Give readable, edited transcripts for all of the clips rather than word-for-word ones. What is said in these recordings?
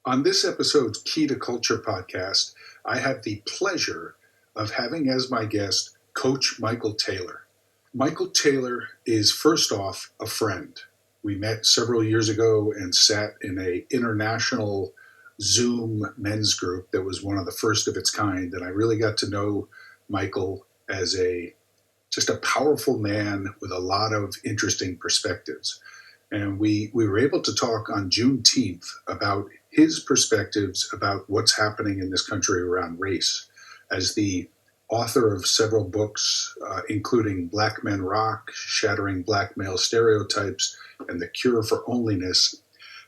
On this episode's Key to Culture podcast, I have the pleasure of having as my guest Coach Michael Taylor. Michael Taylor is, first off, a friend. We met several years ago and sat in an international Zoom men's group that was one of the first of its kind, and I really got to know Michael as just a powerful man with a lot of interesting perspectives. And we were able to talk on Juneteenth about his perspectives about what's happening in this country around race. As the author of several books, including Black Men Rock, Shattering Black Male Stereotypes, and The Cure for Onlyness,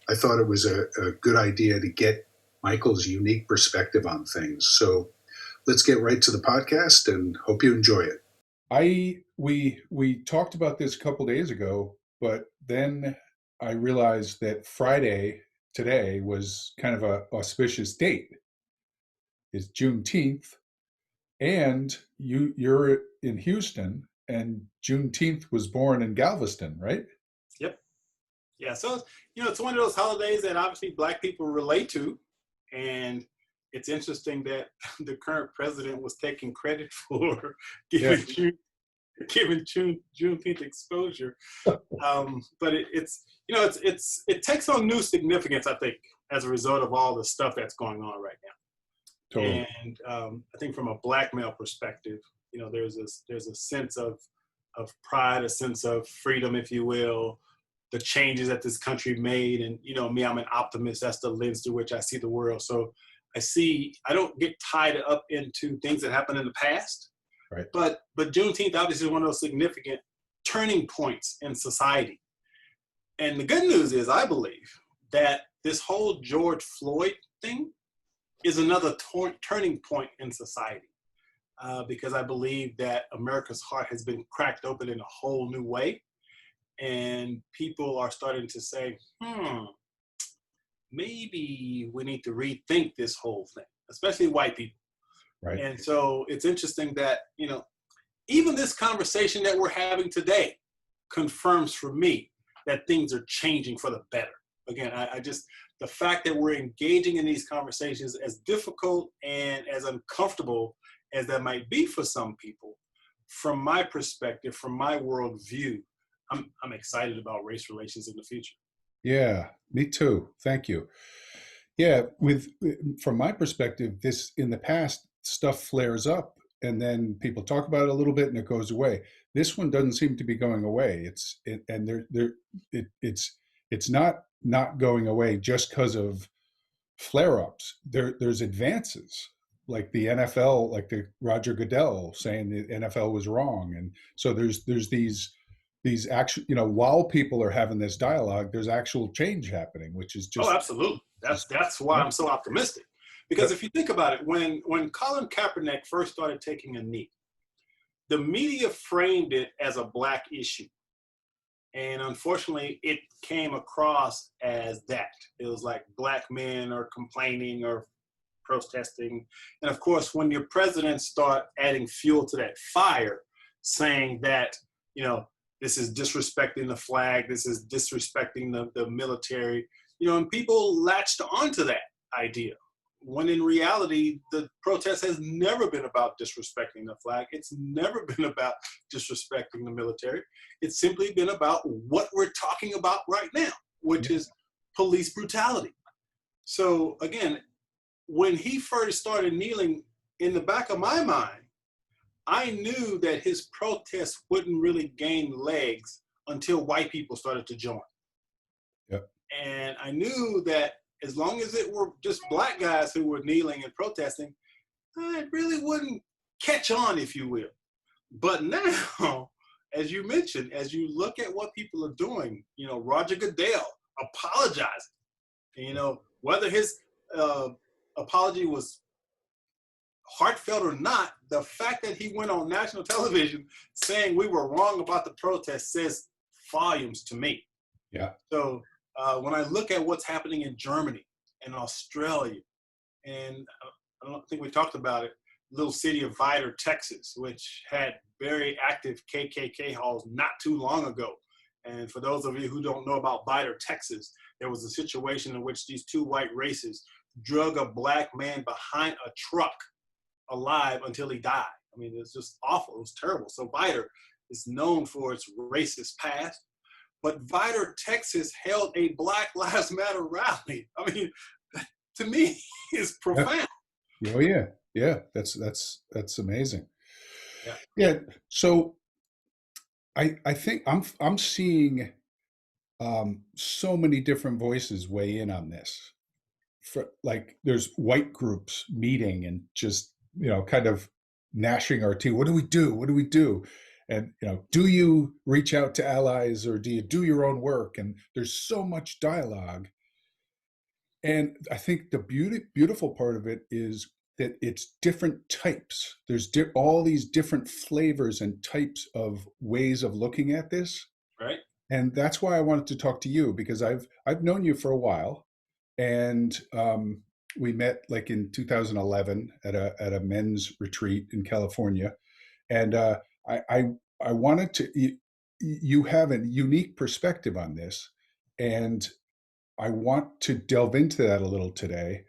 I thought it was a good idea to get Michael's unique perspective on things. So let's get right to the podcast and hope you enjoy it. We talked about this a couple days ago, but then I realized that Friday today was kind of a auspicious date. It's Juneteenth, and you're in Houston, and Juneteenth was born in Galveston, right? Yep. Yeah. So it's one of those holidays that obviously Black people relate to, and it's interesting that the current president was taking credit for giving Juneteenth exposure. But it takes on new significance, I think, as a result of all the stuff that's going on right now. Totally. And I think from a Black male perspective, there's a sense of pride, a sense of freedom, if you will, the changes that this country made. And me, I'm an optimist. That's the lens through which I see the world. So I don't get tied up into things that happened in the past. Right. But Juneteenth obviously is one of those significant turning points in society. And the good news is, I believe, that this whole George Floyd thing is another turning point in society, because I believe that America's heart has been cracked open in a whole new way. And people are starting to say, maybe we need to rethink this whole thing, especially white people. Right. And so it's interesting that, even this conversation that we're having today confirms for me that things are changing for the better. Again, the fact that we're engaging in these conversations, as difficult and as uncomfortable as that might be for some people, from my perspective, from my worldview, I'm excited about race relations in the future. Yeah, me too. Thank you. Yeah, from my perspective, this in the past stuff flares up and then people talk about it a little bit and it goes away. This one doesn't seem to be going away. It's not going away just because of flare-ups. There's advances, like the NFL, like the Roger Goodell saying the NFL was wrong, and so there's these actual, while people are having this dialogue, there's actual change happening, which is just absolutely. That's why I'm so optimistic. Because if you think about it, when Colin Kaepernick first started taking a knee, the media framed it as a Black issue. And unfortunately, it came across as that. It was like Black men are complaining or protesting. And of course, when your president start adding fuel to that fire, saying that, this is disrespecting the flag, this is disrespecting the military, and people latched onto that idea. When in reality, the protest has never been about disrespecting the flag. It's never been about disrespecting the military. It's simply been about what we're talking about right now, which is police brutality. So again, when he first started kneeling, in the back of my mind, I knew that his protest wouldn't really gain legs until white people started to join. Yep. And I knew that as long as it were just Black guys who were kneeling and protesting, it really wouldn't catch on, if you will. But now, as you mentioned, as you look at what people are doing, Roger Goodell apologizing, whether his apology was heartfelt or not, the fact that he went on national television saying we were wrong about the protest says volumes to me. Yeah. So when I look at what's happening in Germany and Australia, and I don't think we talked about it, little city of Vidor, Texas, which had very active KKK halls not too long ago. And for those of you who don't know about Vidor, Texas, there was a situation in which these two white racists drug a black man behind a truck alive until he died. I mean, it's just awful. It was terrible. So Vidor is known for its racist past. But Vidor, Texas held a Black Lives Matter rally. I mean, to me, is profound. Oh yeah, yeah. That's amazing. Yeah. Yeah. So I think I'm seeing so many different voices weigh in on this. Like there's white groups meeting and just kind of gnashing our teeth. What do we do? What do we do? And do you reach out to allies or do you do your own work? And there's so much dialogue. And I think the beautiful part of it is that it's different types. There's all these different flavors and types of ways of looking at this. Right. And that's why I wanted to talk to you, because I've known you for a while, and we met like in 2011 at a men's retreat in California, and I wanted to. You have a unique perspective on this, and I want to delve into that a little today.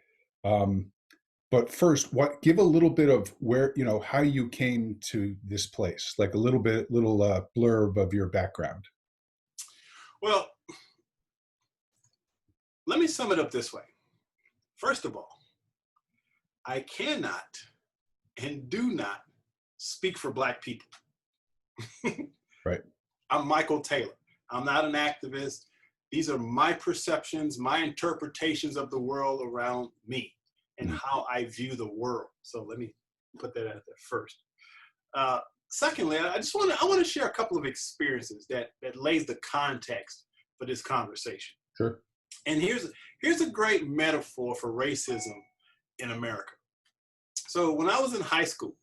But first, give a little bit of where how you came to this place, like a little blurb of your background. Well, let me sum it up this way. First of all, I cannot and do not speak for Black people. Right. I'm Michael Taylor. I'm not an activist. These are my perceptions, my interpretations of the world around me and how I view the world. So let me put that out there first. Secondly, I want to share a couple of experiences that lays the context for this conversation. Sure. And here's a great metaphor for racism in America. So when I was in high school,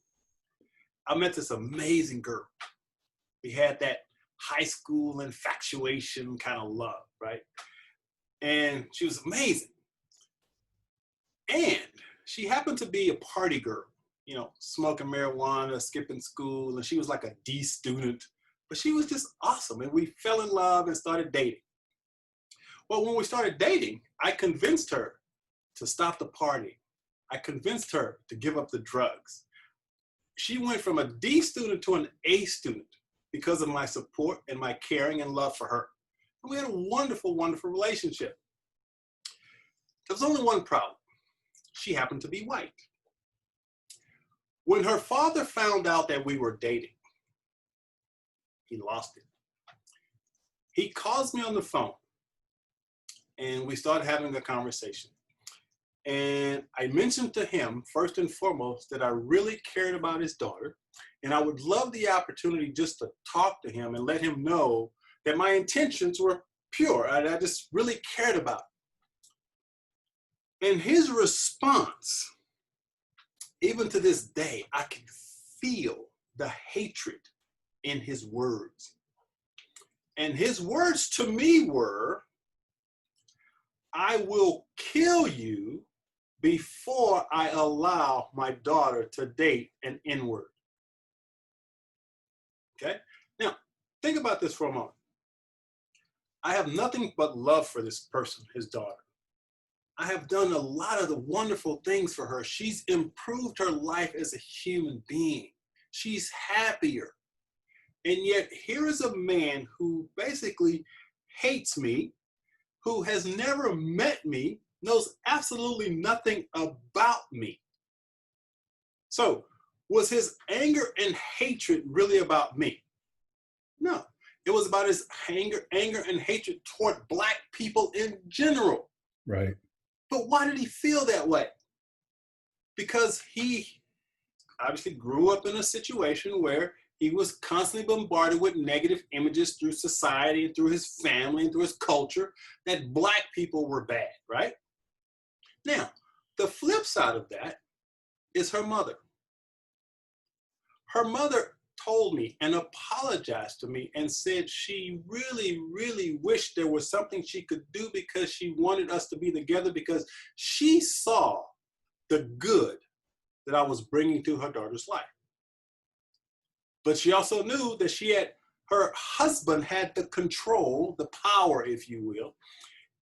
I met this amazing girl. We had that high school infatuation kind of love, right? And she was amazing. And she happened to be a party girl, smoking marijuana, skipping school, and she was like a D student, but she was just awesome. And we fell in love and started dating. Well, when we started dating, I convinced her to stop the party. I convinced her to give up the drugs. She went from a D student to an A student because of my support and my caring and love for her. And we had a wonderful, wonderful relationship. There was only one problem. She happened to be white. When her father found out that we were dating, he lost it. He calls me on the phone and we started having a conversation. And I mentioned to him, first and foremost, that I really cared about his daughter. And I would love the opportunity just to talk to him and let him know that my intentions were pure. I just really cared about it. And his response, even to this day, I can feel the hatred in his words. And his words to me were, I will kill you before I allow my daughter to date an N-word. Okay? Now, think about this for a moment. I have nothing but love for this person, his daughter. I have done a lot of the wonderful things for her. She's improved her life as a human being. She's happier. And yet here is a man who basically hates me, who has never met me, knows absolutely nothing about me. So was his anger and hatred really about me? No, it was about his anger and hatred toward Black people in general. Right. But why did he feel that way? Because he obviously grew up in a situation where he was constantly bombarded with negative images through society and through his family and through his culture that Black people were bad, right? Now, the flip side of that is her mother. Her mother told me and apologized to me and said she really, really wished there was something she could do because she wanted us to be together because she saw the good that I was bringing to her daughter's life. But she also knew that she had her husband had the control, the power, if you will,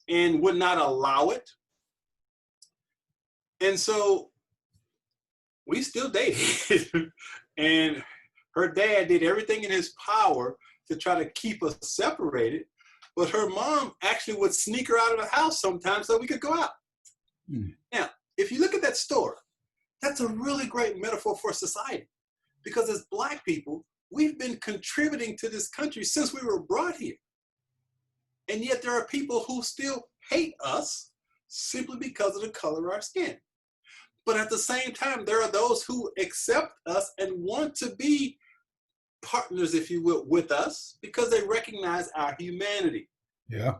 and would not allow it. And so we still dated. And her dad did everything in his power to try to keep us separated. But her mom actually would sneak her out of the house sometimes so we could go out. Now, if you look at that story, that's a really great metaphor for society. Because as Black people, we've been contributing to this country since we were brought here. And yet there are people who still hate us simply because of the color of our skin. But at the same time, there are those who accept us and want to be partners, if you will, with us because they recognize our humanity. Yeah.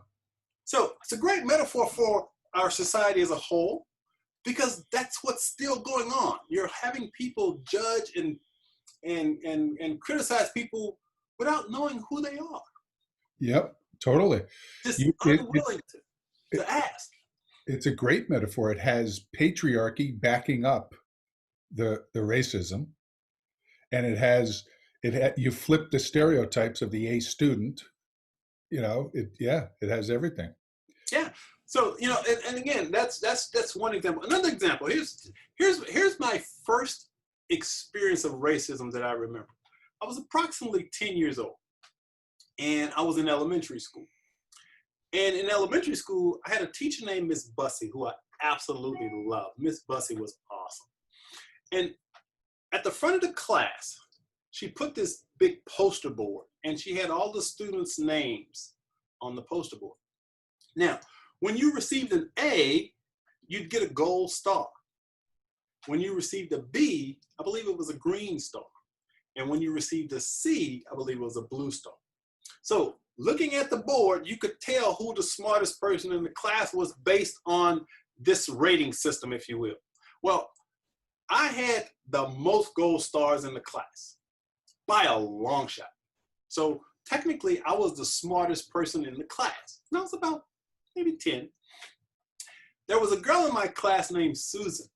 So it's a great metaphor for our society as a whole because that's what's still going on. You're having people judge and criticize people without knowing who they are. Yep, totally. Just unwilling to ask. It's a great metaphor. It has patriarchy backing up the racism, and you flip the stereotypes of the A student. It has everything. Yeah. So and again, that's one example. Another example. Here's my first experience of racism that I remember. I was approximately 10 years old, and I was in elementary school. And in elementary school, I had a teacher named Miss Bussey, who I absolutely loved. Miss Bussey was awesome. And at the front of the class, she put this big poster board, and she had all the students' names on the poster board. Now, when you received an A, you'd get a gold star. When you received a B, I believe it was a green star. And when you received a C, I believe it was a blue star. So looking at the board, you could tell who the smartest person in the class was based on this rating system, if you will. Well, I had the most gold stars in the class by a long shot. So technically, I was the smartest person in the class. And I was about maybe 10. There was a girl in my class named Susan.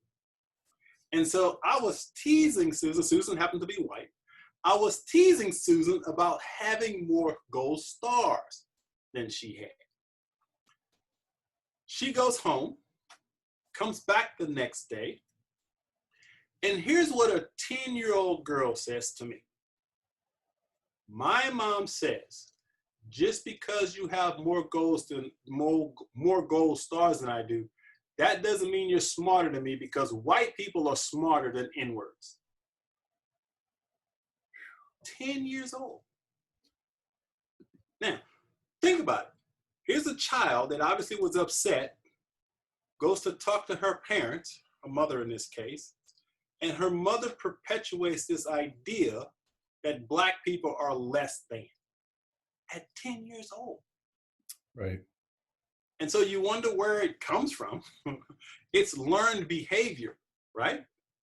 And so I was teasing Susan. Susan happened to be white. I was teasing Susan about having more gold stars than she had. She goes home, comes back the next day, and here's what a 10-year-old girl says to me. My mom says, just because you have more gold stars than I do, that doesn't mean you're smarter than me because white people are smarter than N-words. 10 years old. Now, think about it. Here's a child that obviously was upset, goes to talk to her parents, her mother in this case, and her mother perpetuates this idea that Black people are less than at 10 years old. Right. And so you wonder where it comes from. It's learned behavior, right?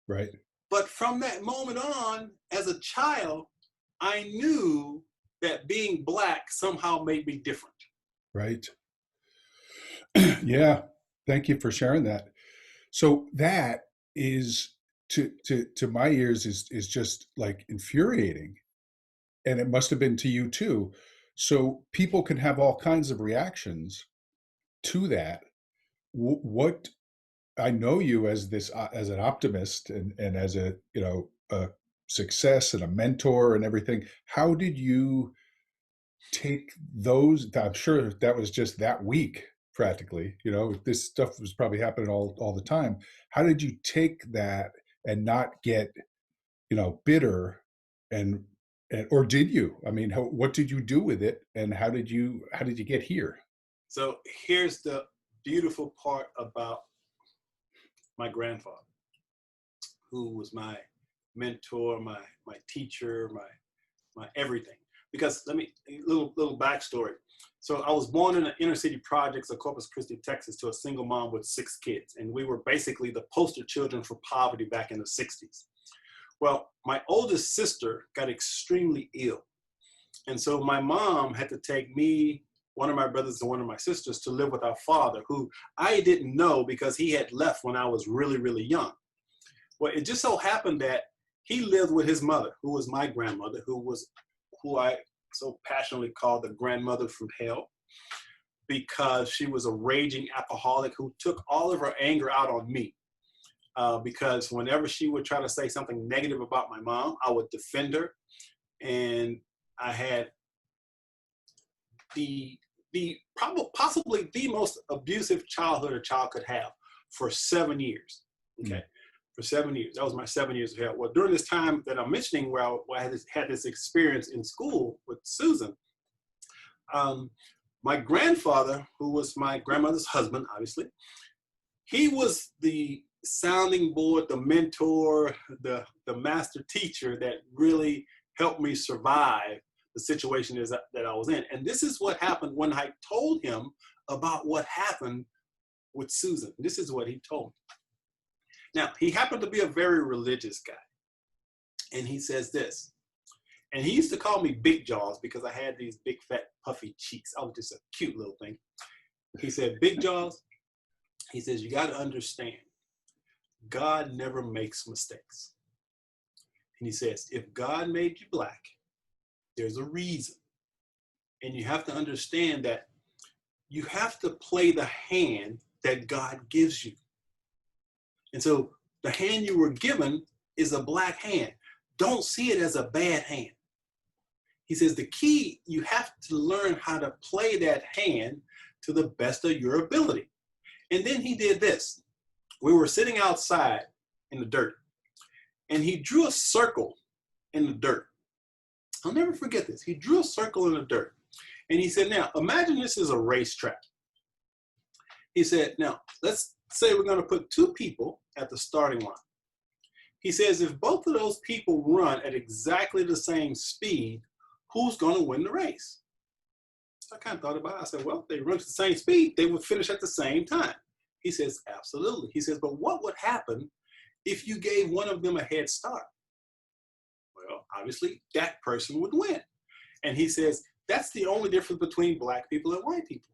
Right. But from that moment on, as a child, I knew that being Black somehow made me different. Right. Yeah. Thank you for sharing that. So that is to my ears is just like infuriating. And it must have been to you too. So people can have all kinds of reactions to that. What I know you as as an optimist and as a success and a mentor and everything. How did you take those? I'm sure that was just that week practically. This stuff was probably happening all the time. How did you take that and not get bitter or did you? I mean, what did you do with it, and how did you get here? So here's the beautiful part about my grandfather, who was my mentor, my teacher, my everything. Because little backstory. So I was born in the inner city projects of Corpus Christi, Texas, to a single mom with 6 kids, and we were basically the poster children for poverty back in the 60s. Well, my oldest sister got extremely ill. And so my mom had to take me, one of my brothers and one of my sisters to live with our father, who I didn't know because he had left when I was really, really young. Well, it just so happened that he lived with his mother, who was my grandmother, who I so passionately called the grandmother from hell, because she was a raging alcoholic who took all of her anger out on me. Because whenever she would try to say something negative about my mom, I would defend her. And I had possibly the most abusive childhood a child could have for 7 years. Okay. For 7 years. That was my 7 years of hell. Well, during this time that I'm mentioning, where I had this experience in school with Susan, my grandfather, who was my grandmother's husband, obviously, he was the sounding board, the mentor, the master teacher that really helped me survive the situation that I was in. And this is what happened when I told him about what happened with Susan. This is what he told me. Now, he happened to be a very religious guy. And he says this, and he used to call me Big Jaws because I had these big, fat, puffy cheeks. I was just a cute little thing. He said, Big Jaws, he says, you got to understand, God never makes mistakes. And he says, if God made you black, there's a reason. And you have to understand that you have to play the hand that God gives you. And so the hand you were given is a black hand. Don't see it as a bad hand. He says the key, you have to learn how to play that hand to the best of your ability. And then he did this. We were sitting outside in the dirt, and he drew a circle in the dirt. I'll never forget this. He drew a circle in the dirt, and he said, now, imagine this is a racetrack. He said, now, let's say we're going to put two people at the starting line. He says, if both of those people run at exactly the same speed, who's going to win the race? I kind of thought about it. I said, well, if they run at the same speed, they would finish at the same time. He says, absolutely. He says, but what would happen if you gave one of them a head start? Well, obviously, that person would win. And he says, that's the only difference between black people and white people.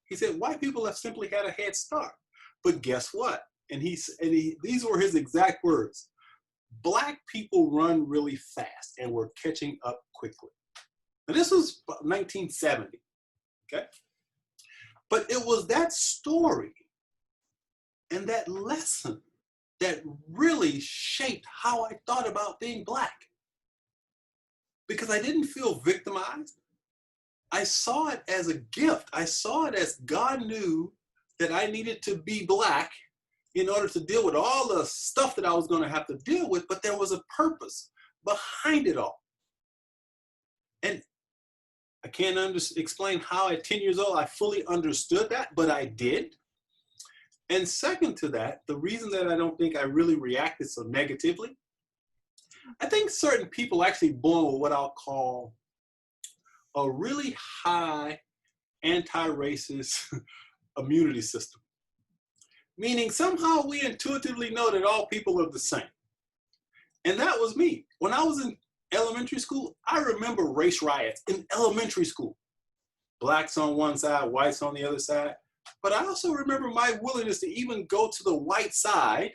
He said, white people have simply had a head start. But guess what? And these were his exact words. Black people run really fast, and we're catching up quickly. And this was 1970, okay? But it was that story and that lesson that really shaped how I thought about being black. Because I didn't feel victimized. I saw it as a gift. I saw it as God knew that I needed to be black in order to deal with all the stuff that I was going to have to deal with, but there was a purpose behind it all. And I can't explain how at 10 years old I fully understood that, but I did. And second to that, the reason that I don't think I really reacted so negatively, I think certain people actually born with what I'll call a really high anti-racist immunity system. Meaning somehow we intuitively know that all people are the same. And that was me. When I was in elementary school, I remember race riots in elementary school. Blacks on one side, whites on the other side. But I also remember my willingness to even go to the white side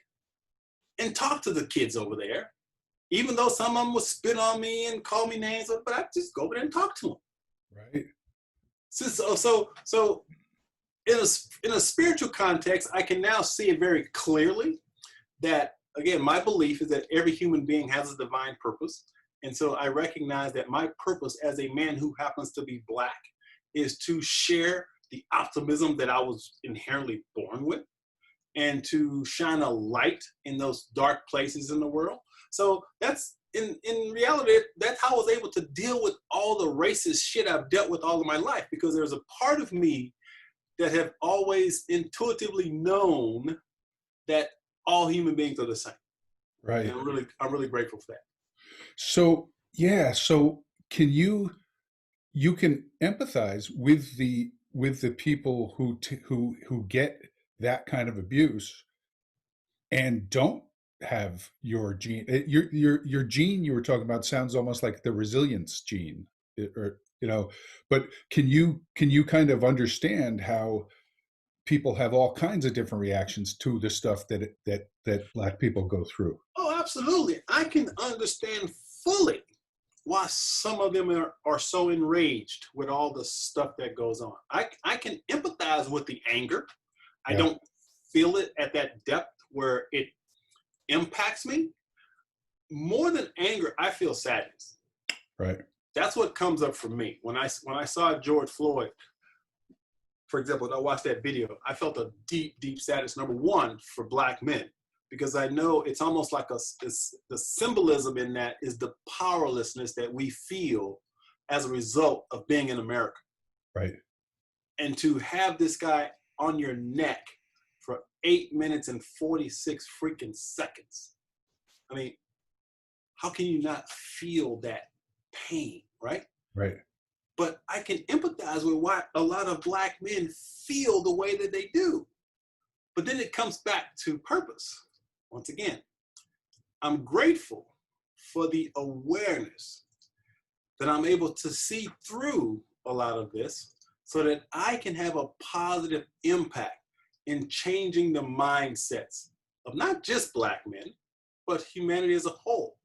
and talk to the kids over there, even though some of them would spit on me and call me names, but I'd just go over there and talk to them. Right. So in a spiritual context, I can now see it very clearly that, again, my belief is that every human being has a divine purpose. And so I recognize that my purpose as a man who happens to be black is to share the optimism that I was inherently born with and to shine a light in those dark places in the world. So that's, in reality, that's how I was able to deal with all the racist shit I've dealt with all of my life, because there's a part of me that have always intuitively known that all human beings are the same. Right. And I'm really grateful for that. So, yeah. So can you can empathize with the people who get that kind of abuse and don't have your gene. Your gene you were talking about sounds almost like the resilience gene, or but can you kind of understand how people have all kinds of different reactions to the stuff that black people go through? Oh, absolutely. I can understand fully why some of them are so enraged with all the stuff that goes on. I can empathize with the anger. I don't feel it at that depth where it impacts me. More than anger, I feel sadness. Right. That's what comes up for me. When I saw George Floyd, for example, when I watched that video, I felt a deep, deep sadness, number one, for Black men, because I know it's almost like the symbolism in that is the powerlessness that we feel as a result of being in America. Right. And to have this guy on your neck for 8 minutes and 46 freaking seconds. I mean, how can you not feel that pain, right? Right. But I can empathize with why a lot of Black men feel the way that they do. But then it comes back to purpose. Once again, I'm grateful for the awareness that I'm able to see through a lot of this so that I can have a positive impact in changing the mindsets of not just Black men, but humanity as a whole.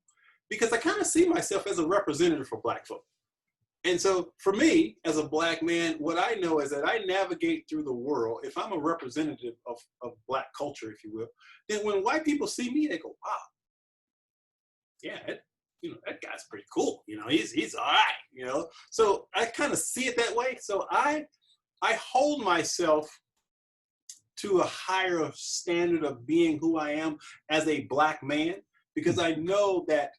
Because I kind of see myself as a representative for Black folk. And so for me, as a Black man, what I know is that I navigate through the world. If I'm a representative of Black culture, if you will, then when white people see me, they go, wow, yeah, that guy's pretty cool. He's all right, So I kind of see it that way. So I hold myself to a higher standard of being who I am as a Black man, because I know that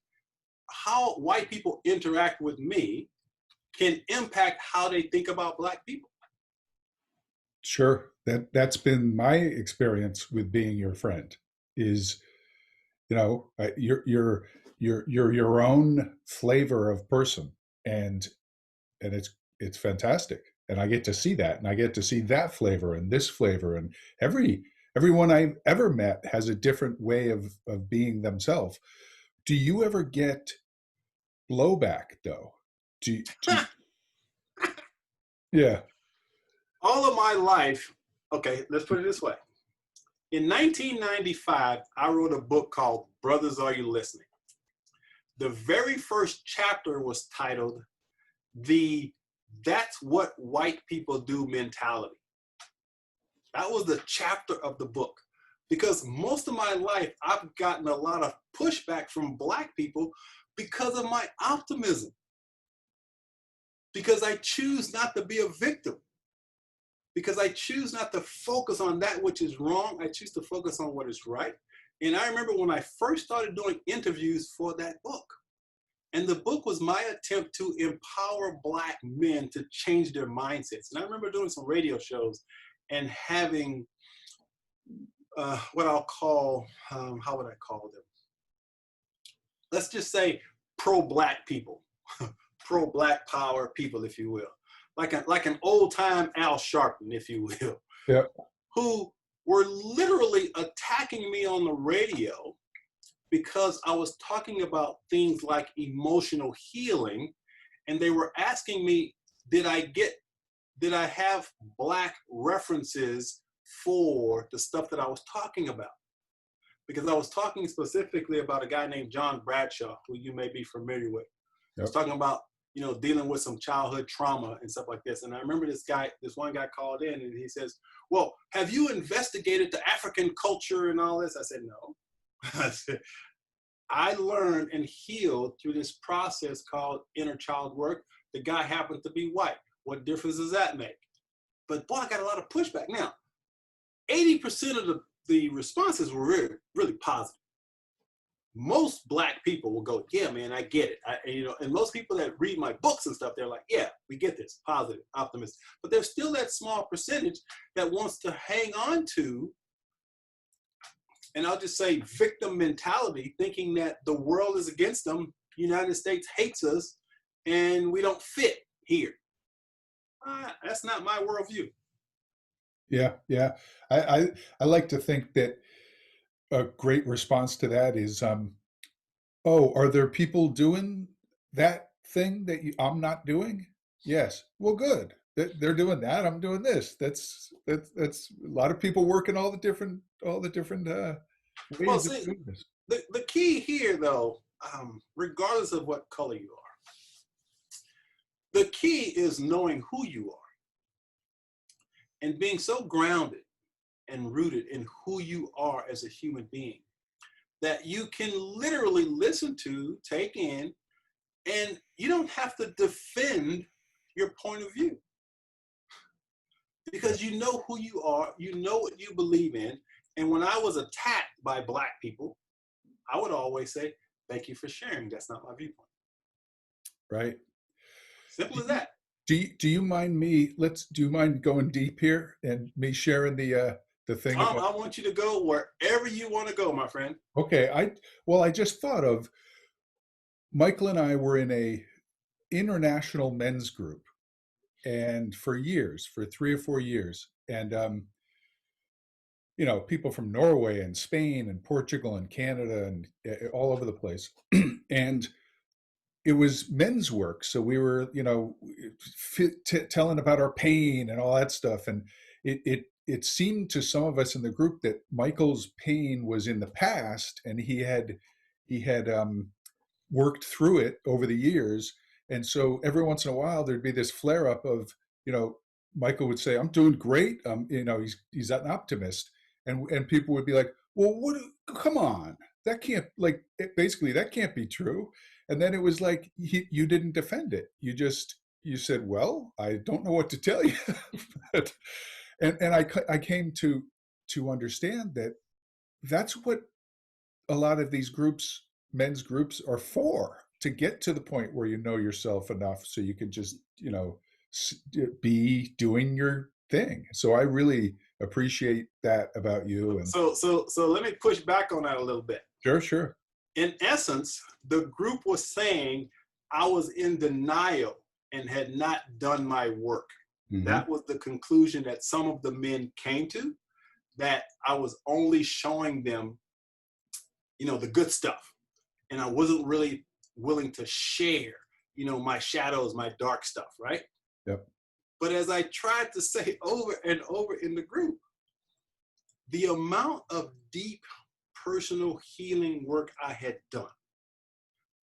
how white people interact with me can impact how they think about Black people. Sure. That's been my experience with being your friend is, you're your own flavor of person, and it's fantastic. And I get to see that, and I get to see that flavor and this flavor, and everyone I've ever met has a different way of being themselves. Do you ever get blowback though? Yeah. All of my life, okay, let's put it this way. In 1995, I wrote a book called Brothers, Are You Listening? The very first chapter was titled the That's What White People Do mentality. That was the chapter of the book. Because most of my life, I've gotten a lot of pushback from Black people because of my optimism. Because I choose not to be a victim. Because I choose not to focus on that which is wrong. I choose to focus on what is right. And I remember when I first started doing interviews for that book. And the book was my attempt to empower Black men to change their mindsets. And I remember doing some radio shows and having what I'll call, how would I call them? Let's just say pro-Black people, pro-Black power people, if you will. Like an old-time Al Sharpton, if you will, yeah, who were literally attacking me on the radio because I was talking about things like emotional healing, and they were asking me, did I have Black references for the stuff that I was talking about? Because I was talking specifically about a guy named John Bradshaw, who you may be familiar with. Yep. I was talking about, dealing with some childhood trauma and stuff like this. And I remember this one guy called in and he says, well, have you investigated the African culture and all this? I said, no. I said, I learned and healed through this process called inner child work. The guy happened to be white. What difference does that make? But boy, I got a lot of pushback. Now, 80% of the responses were really, really positive. Most Black people will go, yeah, man, I get it. And most people that read my books and stuff, they're like, yeah, we get this, positive, optimistic. But there's still that small percentage that wants to hang on to, and I'll just say victim mentality, thinking that the world is against them, United States hates us, and we don't fit here. That's not my worldview. Yeah. I like to think that a great response to that is, are there people doing that thing that I'm not doing? Yes. Well, good. They're doing that. I'm doing this. That's a lot of people working all the different ways of doing this. The key here, though, regardless of what color you are, The key is knowing who you are and being so grounded and rooted in who you are as a human being that you can literally listen to, take in, and you don't have to defend your point of view because you know who you are, you know what you believe in. And when I was attacked by Black people, I would always say, thank you for sharing. That's not my viewpoint. Right. Simple as that. Do you mind me? Do you mind going deep here and me sharing the thing? Tom, I want you to go wherever you want to go, my friend. Okay. I just thought of Michael and I were in a international men's group, and for 3 or 4 years, and people from Norway and Spain and Portugal and Canada and all over the place, and it was men's work. So we were, telling about our pain and all that stuff. And it seemed to some of us in the group that Michael's pain was in the past, and he had worked through it over the years. And so every once in a while there'd be this flare up of, Michael would say, "I'm doing great." He's an optimist, and people would be like, "Well, come on, that can't basically that can't be true." And then it was like you didn't defend it. You said, "Well, I don't know what to tell you." and I came to understand that that's what a lot of these groups, men's groups, are for, to get to the point where you know yourself enough so you can just be doing your thing. So I really appreciate that about you. And so let me push back on that a little bit. Sure. In essence, the group was saying I was in denial and had not done my work. Mm-hmm. That was the conclusion that some of the men came to, that I was only showing them, the good stuff. And I wasn't really willing to share, my shadows, my dark stuff, right? Yep. But as I tried to say over and over in the group, the amount of deep personal healing work I had done,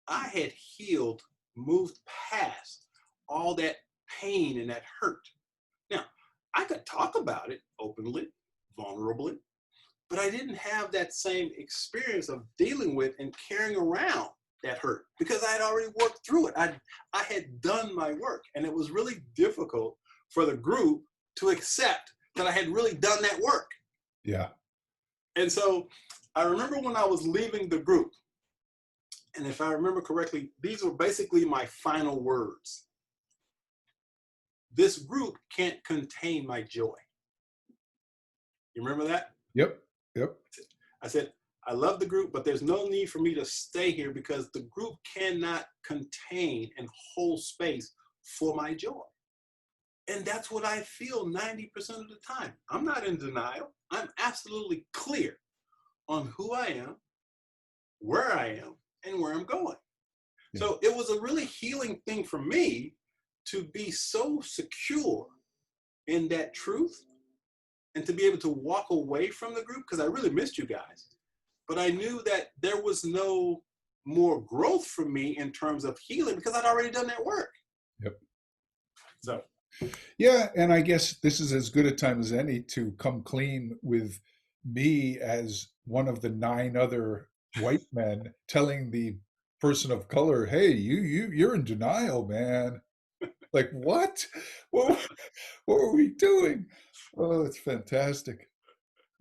I had healed, moved past all that pain and that hurt. Now, I could talk about it openly, vulnerably, but I didn't have that same experience of dealing with and carrying around that hurt because I had already worked through it. I had done my work, and it was really difficult for the group to accept that I had really done that work. Yeah. And so I remember when I was leaving the group, and if I remember correctly, these were basically my final words. This group can't contain my joy. You remember that? Yep. I said, I love the group, but there's no need for me to stay here because the group cannot contain and hold space for my joy. And that's what I feel 90% of the time. I'm not in denial. I'm absolutely clear on who I am, where I am, and where I'm going. Yeah. So it was a really healing thing for me to be so secure in that truth and to be able to walk away from the group, because I really missed you guys. But I knew that there was no more growth for me in terms of healing because I'd already done that work. Yep. So. Yeah, and I guess this is as good a time as any to come clean with me as one of the 9 other white men telling the person of color, "Hey, you're in denial, man." Like, what? What are we doing? Oh, it's fantastic.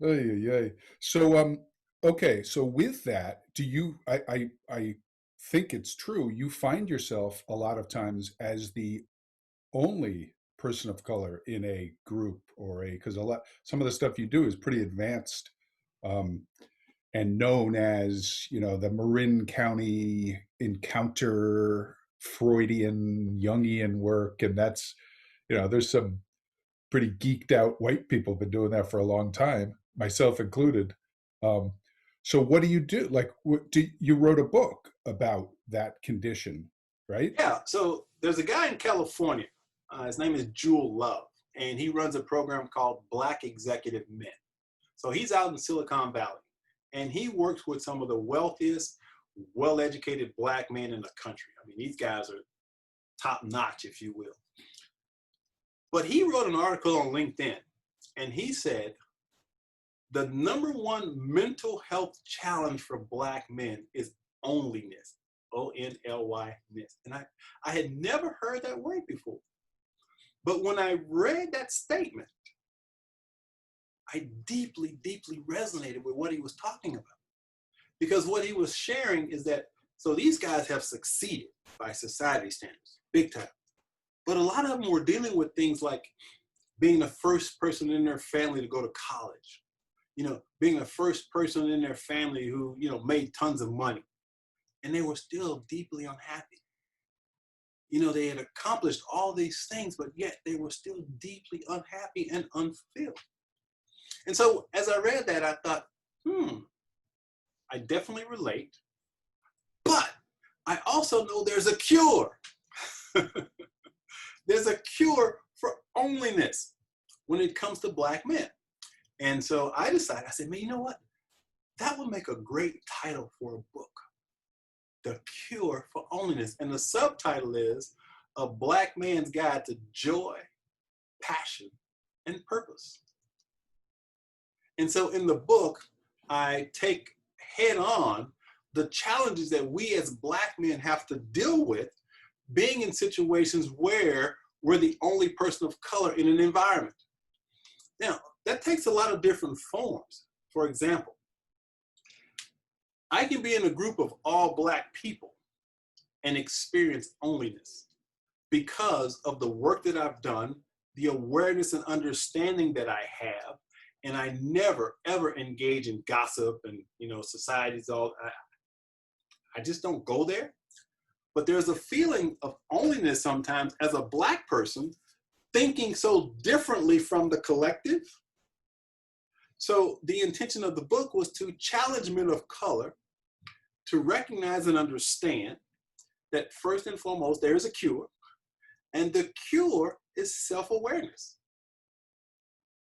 Yay. So okay, so with that, do you I think it's true, you find yourself a lot of times as the only person of color in a group, or because some of the stuff you do is pretty advanced, and known as the Marin County encounter, Freudian, Jungian work, and that's there's some pretty geeked out white people been doing that for a long time, myself included. So what do you do? Like, you wrote a book about that condition, right? Yeah. So there's a guy in California. His name is Jewel Love, and he runs a program called Black Executive Men. So he's out in Silicon Valley, and he works with some of the wealthiest, well-educated Black men in the country. I mean, these guys are top notch, if you will. But he wrote an article on LinkedIn, and he said, the number one mental health challenge for Black men is onlyness, O-N-L-Y-ness. And I had never heard that word before. But when I read that statement, I deeply, deeply resonated with what he was talking about. Because what he was sharing is that, so these guys have succeeded by society standards, big time. But a lot of them were dealing with things like being the first person in their family to go to college, being the first person in their family who, made tons of money. And they were still deeply unhappy. They had accomplished all these things, but yet they were still deeply unhappy and unfulfilled. And so as I read that, I thought, I definitely relate, but I also know there's a cure. There's a cure for onlyness when it comes to Black men. And so I decided, I said, man, you know what? That would make a great title for a book. The Cure for Onlyness. And the subtitle is A Black Man's Guide to Joy, Passion, and Purpose. And so in the book, I take head on the challenges that we as Black men have to deal with being in situations where we're the only person of color in an environment. Now, that takes a lot of different forms. For example, I can be in a group of all Black people and experience onlyness because of the work that I've done, the awareness and understanding that I have, and I never, ever engage in gossip and, society's all, I just don't go there. But there's a feeling of onlyness sometimes as a Black person thinking so differently from the collective. So the intention of the book was to challenge men of color to recognize and understand that first and foremost, there is a cure, and the cure is self-awareness.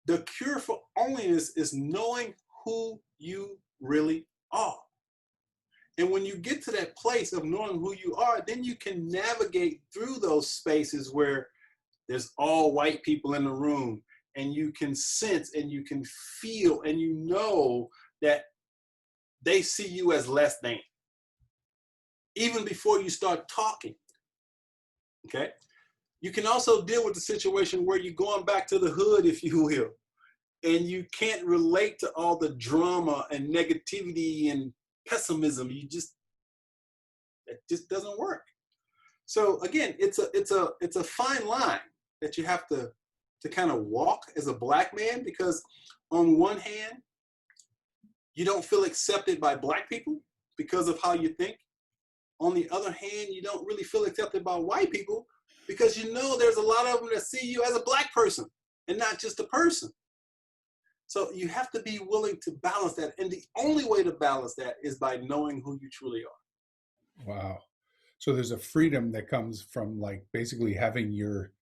The cure for onlyness is knowing who you really are. And when you get to that place of knowing who you are, then you can navigate through those spaces where there's all white people in the room, and you can sense and you can feel and you know that they see you as less than, even before you start talking, okay? You can also deal with the situation where you're going back to the hood, if you will, and you can't relate to all the drama and negativity and pessimism. It just doesn't work. So again, it's a fine line that you have to kind of walk as a Black man, because on one hand, you don't feel accepted by Black people because of how you think. On the other hand, you don't really feel accepted by white people because there's a lot of them that see you as a Black person and not just a person. So you have to be willing to balance that. And the only way to balance that is by knowing who you truly are. Wow. So there's a freedom that comes from like basically having your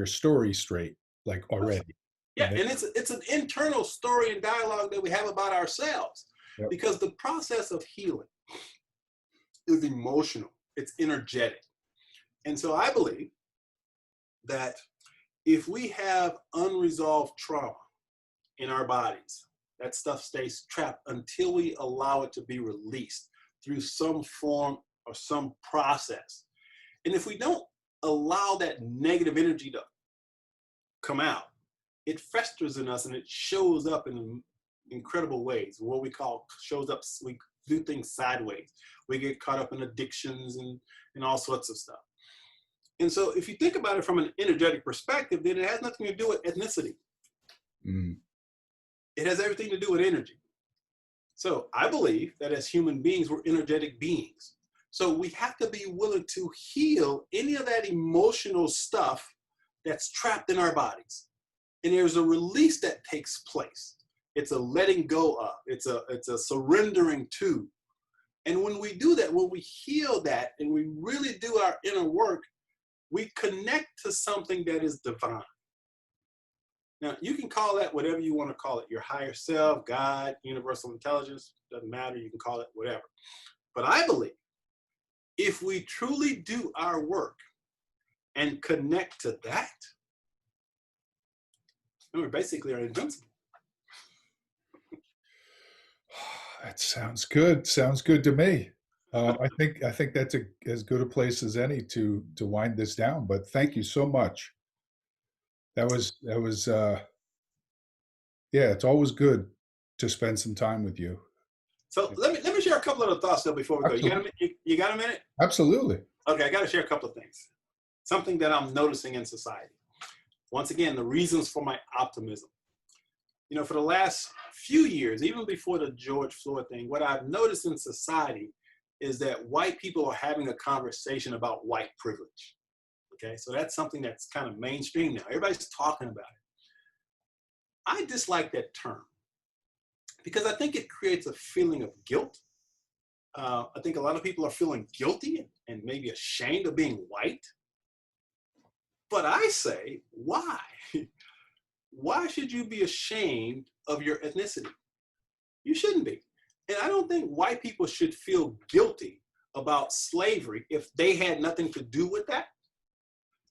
story straight, like already. Yeah, and it's an internal story and dialogue that we have about ourselves. Yep. Because the process of healing is emotional, it's energetic. And so I believe that if we have unresolved trauma in our bodies, that stuff stays trapped until we allow it to be released through some form or some process. And if we don't allow that negative energy to come out, it festers in us and it shows up in incredible ways. What we call shows up, we do things sideways. We get caught up in addictions and all sorts of stuff. And so if you think about it from an energetic perspective, then it has nothing to do with ethnicity. Mm. It has everything to do with energy. So I believe that as human beings, we're energetic beings. So we have to be willing to heal any of that emotional stuff that's trapped in our bodies. And there's a release that takes place. It's a letting go of, it's a surrendering to. And when we do that, when we heal that and we really do our inner work, we connect to something that is divine. Now, you can call that whatever you want to call it, your higher self, God, universal intelligence, doesn't matter, you can call it whatever. But I believe if we truly do our work and connect to that, and we basically are invincible. That sounds good. Sounds good to me. I think that's as good a place as any to wind this down. But thank you so much. That was yeah. It's always good to spend some time with you. So let me share a couple of thoughts though before we go. You got a minute? Absolutely. Okay, I got to share a couple of things. Something that I'm noticing in society. Once again, the reasons for my optimism. You know, for the last few years, even before the George Floyd thing, what I've noticed in society is that white people are having a conversation about white privilege. Okay, so that's something that's kind of mainstream now. Everybody's talking about it. I dislike that term because I think it creates a feeling of guilt. I think a lot of people are feeling guilty and maybe ashamed of being white. But I say, why? Why should you be ashamed of your ethnicity? You shouldn't be. And I don't think white people should feel guilty about slavery if they had nothing to do with that.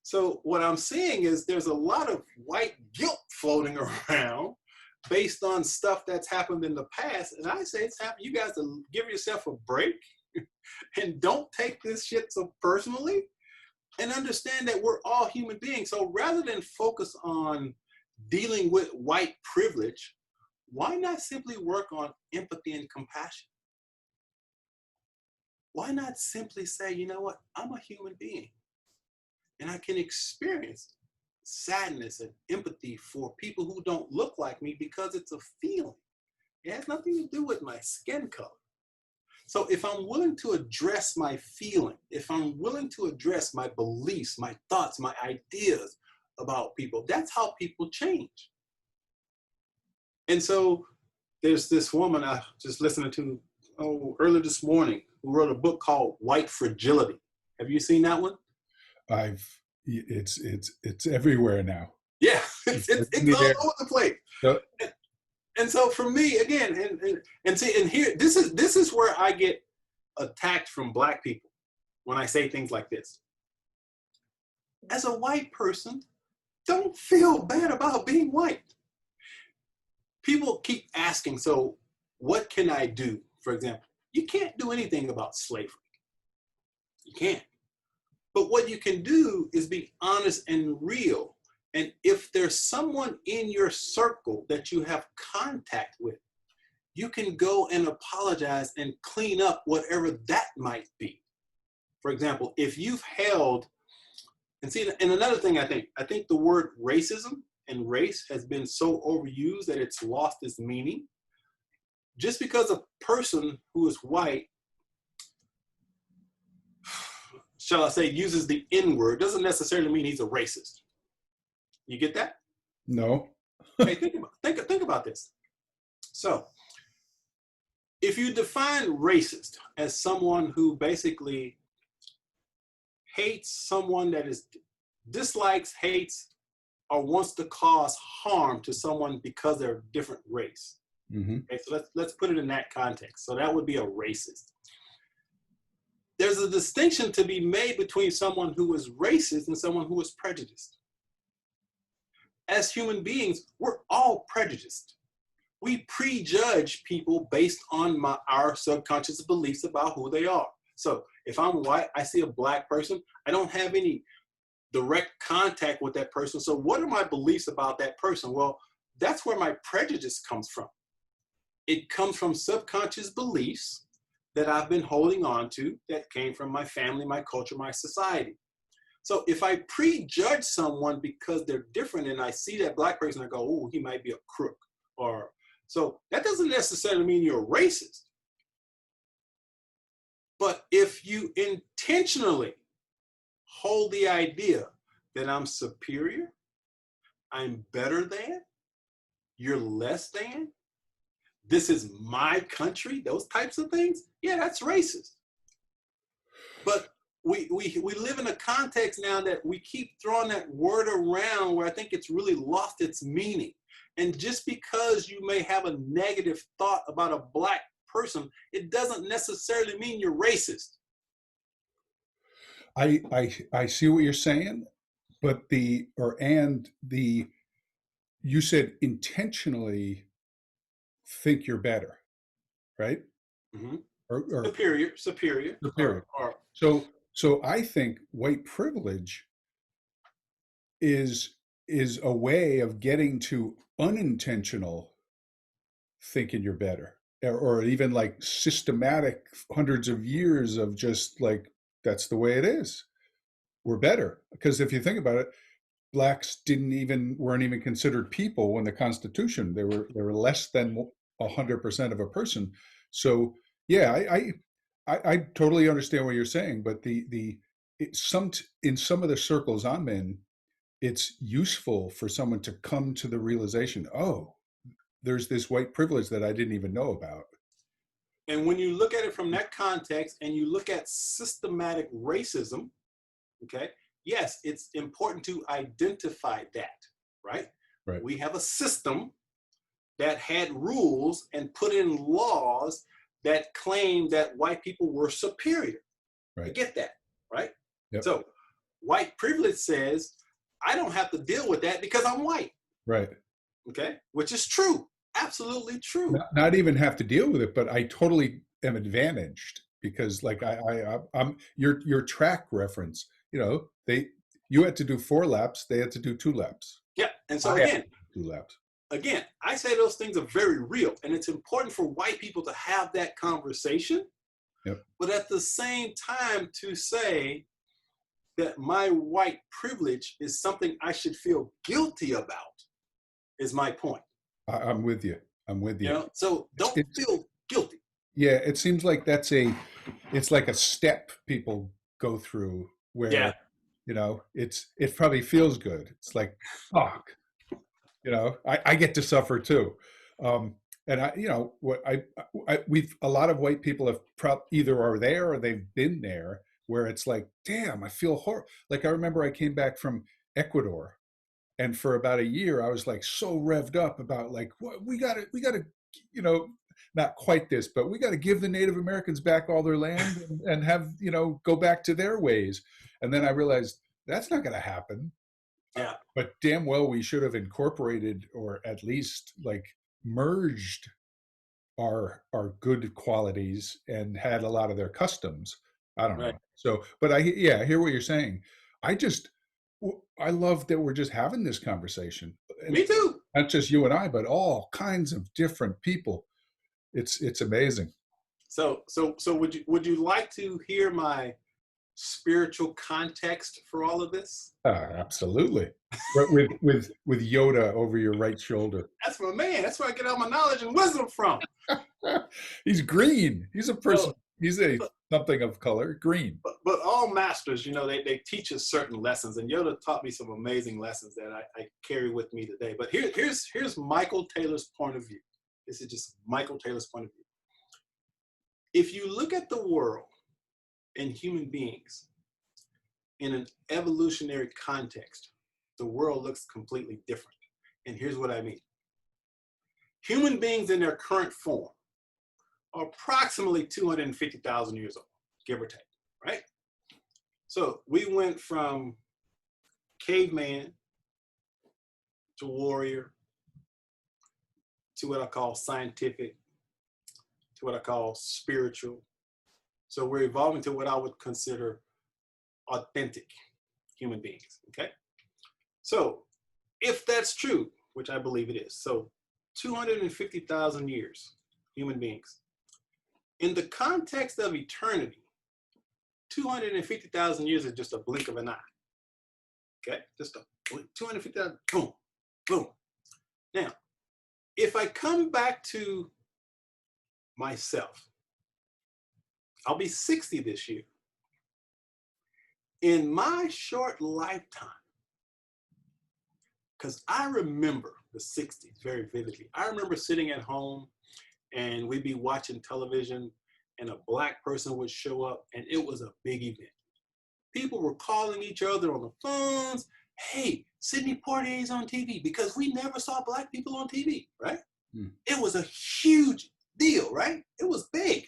So what I'm seeing is there's a lot of white guilt floating around based on stuff that's happened in the past. And I say it's happened. You guys to give yourself a break and don't take this shit so personally and understand that we're all human beings. So rather than focus on dealing with white privilege, why not simply work on empathy and compassion? Why not simply say, you know what, I'm a human being and I can experience sadness and empathy for people who don't look like me because it's a feeling. It has nothing to do with my skin color. So if I'm willing to address my feeling, if I'm willing to address my beliefs, my thoughts, my ideas about people, that's how people change. And so there's this woman I just listened to earlier this morning who wrote a book called White Fragility. Have you seen that one? It's everywhere now. Yeah, it's all over the place. So, and so for me, again, and see, and here, this is where I get attacked from Black people when I say things like this. As a white person, don't feel bad about being white. People keep asking, so what can I do? For example, you can't do anything about slavery. You can't. But what you can do is be honest and real. And if there's someone in your circle that you have contact with, you can go and apologize and clean up whatever that might be. For example, if you've held, and see, and another thing I think the word racism and race has been so overused that it's lost its meaning. Just because a person who is white, shall I say, uses the N-word, doesn't necessarily mean he's a racist. You get that? No. Hey, think about this. So, if you define racist as someone who basically hates someone that is dislikes, hates, or wants to cause harm to someone because they're a different race. Mm-hmm. Okay, so let's put it in that context. So that would be a racist. There's a distinction to be made between someone who is racist and someone who is prejudiced. As human beings, we're all prejudiced. We prejudge people based on our subconscious beliefs about who they are. So if I'm white, I see a Black person, I don't have any direct contact with that person. So what are my beliefs about that person? Well, that's where my prejudice comes from. It comes from subconscious beliefs that I've been holding on to that came from my family, my culture, my society. So if I prejudge someone because they're different and I see that Black person, I go, oh, he might be a crook. Or so that doesn't necessarily mean you're a racist. But if you intentionally hold the idea that I'm superior, I'm better than, you're less than, this is my country, those types of things, yeah, that's racist. But we live in a context now that we keep throwing that word around where I think it's really lost its meaning. And just because you may have a negative thought about a Black person, it doesn't necessarily mean you're racist. I see what you're saying, but you said intentionally think you're better, right? Mm-hmm. Or Superior, superior. So I think white privilege is a way of getting to unintentional thinking you're better, or even like systematic hundreds of years of just like that's the way it is. We're better because if you think about it, blacks weren't even considered people when the Constitution. They were less than 100% of a person. So yeah, I totally understand what you're saying, but in some of the circles I'm in, it's useful for someone to come to the realization, oh, there's this white privilege that I didn't even know about. And when you look at it from that context and you look at systematic racism, okay, yes, it's important to identify that, right? Right. We have a system that had rules and put in laws that claimed that white people were superior. Right. I get that, right? Yep. So white privilege says, I don't have to deal with that because I'm white. Right. Okay, which is true. Absolutely true. Not even have to deal with it, but I totally am advantaged because like I'm your track reference, you had to do 4 laps, they had to do 2 laps. Yeah, and so again, 2 laps. Again, I say those things are very real, and it's important for white people to have that conversation. Yep. But at the same time, to say that my white privilege is something I should feel guilty about is my point. I'm with you. So don't feel guilty. Yeah, it seems like it's like a step people go through where, it probably feels good. It's like, fuck, I get to suffer too. And a lot of white people have either are there or they've been there where it's like, damn, I feel horrible. Like I remember I came back from Ecuador, and for about a year I was like so revved up about like, what we got to, not quite this, but we got to give the Native Americans back all their land and have, go back to their ways. And then I realized that's not going to happen. Yeah. But damn well we should have incorporated or at least like merged our good qualities and had a lot of their customs. I don't know. So, but I hear what you're saying. I love that we're just having this conversation. Me too. Not just you and I, but all kinds of different people. It's amazing. So would you like to hear my spiritual context for all of this? Absolutely. with Yoda over your right shoulder. That's my man. That's where I get all my knowledge and wisdom from. He's green. He's a person. He's something of color, green. But all masters, they teach us certain lessons, and Yoda taught me some amazing lessons that I carry with me today. But here's Michael Taylor's point of view. This is just Michael Taylor's point of view. If you look at the world and human beings in an evolutionary context, the world looks completely different. And here's what I mean. Human beings in their current form are approximately 250,000 years old, give or take, right? So we went from caveman to warrior to what I call scientific, to what I call spiritual. So we're evolving to what I would consider authentic human beings, okay? So if that's true, which I believe it is, so 250,000 years, human beings. In the context of eternity, 250,000 years is just a blink of an eye, okay? Just a blink, 250,000, boom, boom. Now, if I come back to myself, I'll be 60 this year. In my short lifetime, because I remember the 60s very vividly. I remember sitting at home and we'd be watching television and a black person would show up and it was a big event. People were calling each other on the phones. Hey, Sidney Poitier's on TV, because we never saw black people on TV, right? It was a huge deal, right? It was big.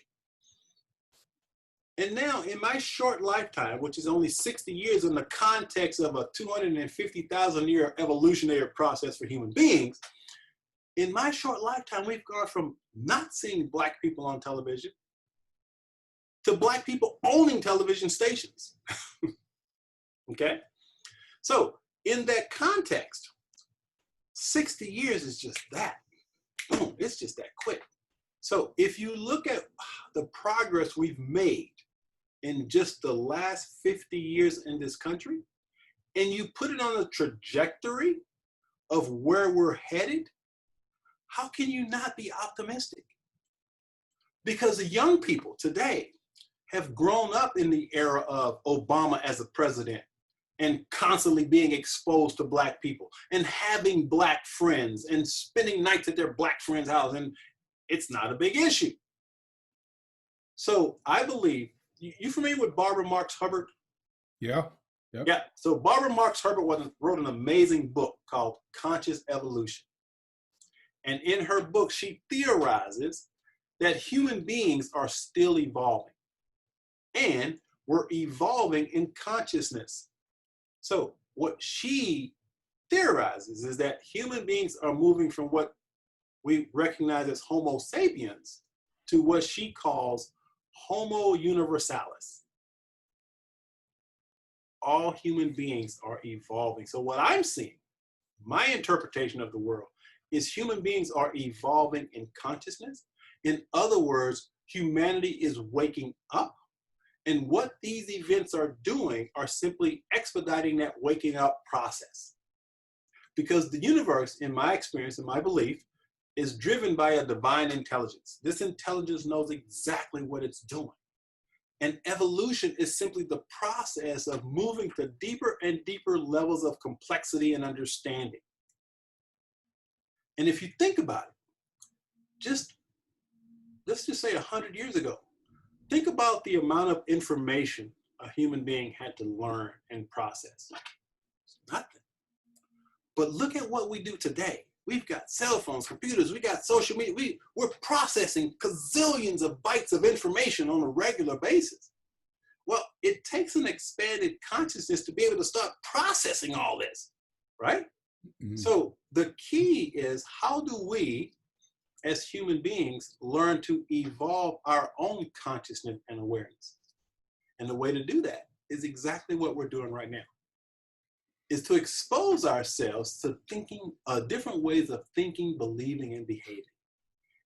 And now in my short lifetime, which is only 60 years in the context of a 250,000 year evolutionary process for human beings, in my short lifetime, we've gone from not seeing Black people on television to Black people owning television stations. Okay? So in that context, 60 years is just that. Boom, it's just that quick. So if you look at the progress we've made in just the last 50 years in this country, and you put it on a trajectory of where we're headed, how can you not be optimistic? Because the young people today have grown up in the era of Obama as a president and constantly being exposed to Black people and having Black friends and spending nights at their Black friends' house, and it's not a big issue. So I believe, you familiar with Barbara Marx Hubbard? Yeah. Yep. Yeah. So Barbara Marx Hubbard wrote an amazing book called Conscious Evolution. And in her book, she theorizes that human beings are still evolving. And we're evolving in consciousness. So what she theorizes is that human beings are moving from what we recognize as Homo sapiens to what she calls Homo universalis. All human beings are evolving. So what I'm seeing, my interpretation of the world, is human beings are evolving in consciousness. In other words, humanity is waking up. And what these events are doing are simply expediting that waking up process. Because the universe, in my experience and my belief, is driven by a divine intelligence. This intelligence knows exactly what it's doing. And evolution is simply the process of moving to deeper and deeper levels of complexity and understanding. And if you think about it, let's just say 100 years ago, think about the amount of information a human being had to learn and process. It's nothing. But look at what we do today. We've got cell phones, computers, we got social media. We're processing gazillions of bytes of information on a regular basis. Well, it takes an expanded consciousness to be able to start processing all this, right? Mm-hmm. So the key is, how do we, as human beings, learn to evolve our own consciousness and awareness? And the way to do that is exactly what we're doing right now, is to expose ourselves to thinking, different ways of thinking, believing, and behaving.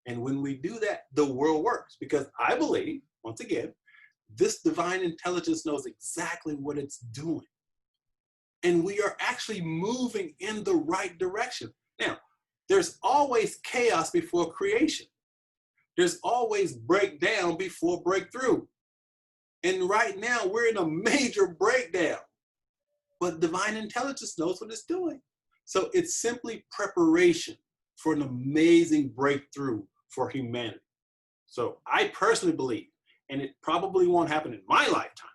And when we do that, the world works. Because I believe, once again, this divine intelligence knows exactly what it's doing. And we are actually moving in the right direction. Now, there's always chaos before creation. There's always breakdown before breakthrough. And right now, we're in a major breakdown. But divine intelligence knows what it's doing. So it's simply preparation for an amazing breakthrough for humanity. So I personally believe, and it probably won't happen in my lifetime,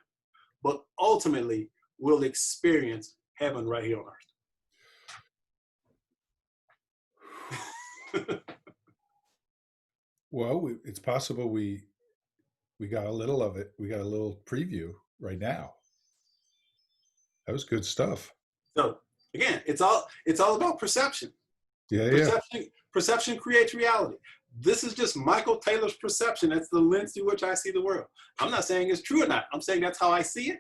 but ultimately we'll experience heaven right here on earth. Well, it's possible we got a little of it. We got a little preview right now. That was good stuff. So again, it's all about perception. Perception creates reality. This is just Michael Taylor's perception. That's the lens through which I see the world. I'm not saying it's true or not. I'm saying that's how I see it.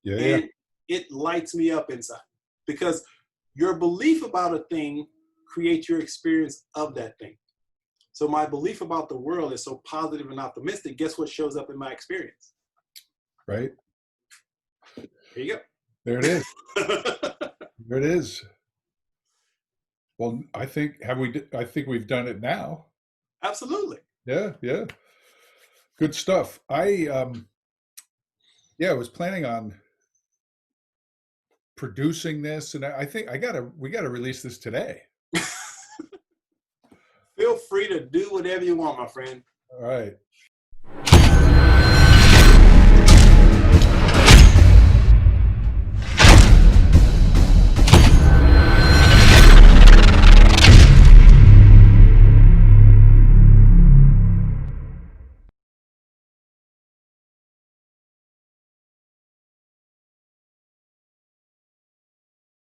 And it lights me up inside. Because your belief about a thing creates your experience of that thing. So my belief about the world is so positive and optimistic. Guess what shows up in my experience? Right. There you go. There it is. There it is. Well, I think we've done it now. Absolutely. Yeah. Good stuff. I was planning on producing this, and I think we gotta release this today. Feel free to do whatever you want, my friend. All right.